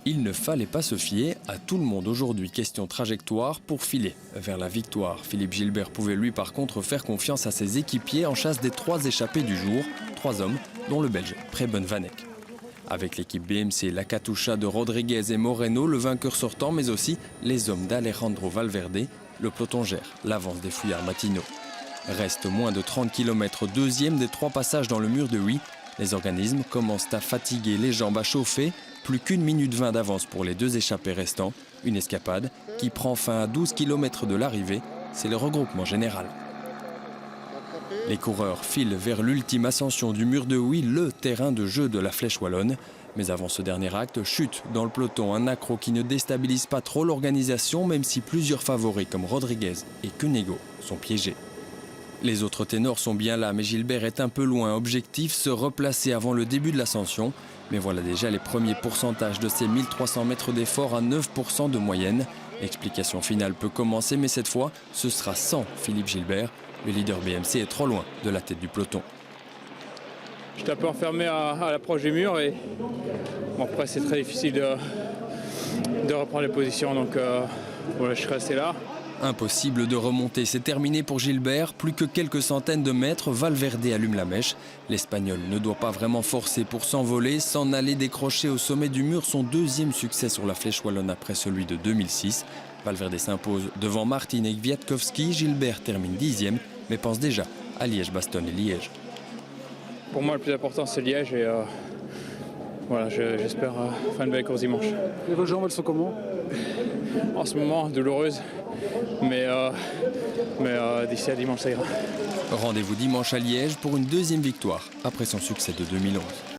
Il ne fallait pas se fier à tout le monde aujourd'hui. Question trajectoire pour filer vers la victoire. Philippe Gilbert pouvait lui par contre faire confiance à ses équipiers en chasse des 3 échappés du jour. 3 hommes, dont le Belge Preben Van Eck. Avec l'équipe BMC, la Katusha de Rodriguez et Moreno, le vainqueur sortant, mais aussi les hommes d'Alejandro Valverde, le peloton gère l'avance des fouillards matinaux. Reste moins de 30 km, deuxième des 3 passages dans le mur de Huy. Les organismes commencent à fatiguer les jambes à chauffer. Plus qu'1 minute 20 d'avance pour les 2 échappés restants. Une escapade qui prend fin à 12 km de l'arrivée. C'est le regroupement général. Les coureurs filent vers l'ultime ascension du mur de Huy, le terrain de jeu de la Flèche Wallonne. Mais avant ce dernier acte, chute dans le peloton un accro qui ne déstabilise pas trop l'organisation, même si plusieurs favoris comme Rodriguez et Cunego sont piégés. Les autres ténors sont bien là, mais Gilbert est un peu loin. Objectif, se replacer avant le début de l'ascension. Mais voilà déjà les premiers pourcentages de ces 1300 mètres d'effort à 9% de moyenne. L'explication finale peut commencer, mais cette fois, ce sera sans Philippe Gilbert. Le leader BMC est trop loin de la tête du peloton. J'étais un peu enfermé à l'approche du mur et bon, après c'est très difficile de reprendre les positions, donc voilà, je suis resté là. Impossible de remonter, c'est terminé pour Gilbert. Plus que quelques centaines de mètres, Valverde allume la mèche. L'Espagnol ne doit pas vraiment forcer pour s'envoler, s'en aller décrocher au sommet du mur son 2e succès sur la Flèche Wallonne après celui de 2006. Valverde s'impose devant Martin et Kwiatkowski. Gilbert termine 10e, mais pense déjà à Liège-Bastogne et Liège. Pour moi, le plus important, c'est Liège et voilà, j'espère faire une belle course dimanche. Et vos jambes, elles sont comment? En ce moment, douloureuse, mais d'ici à dimanche, ça ira. Rendez-vous dimanche à Liège pour une 2e victoire après son succès de 2011.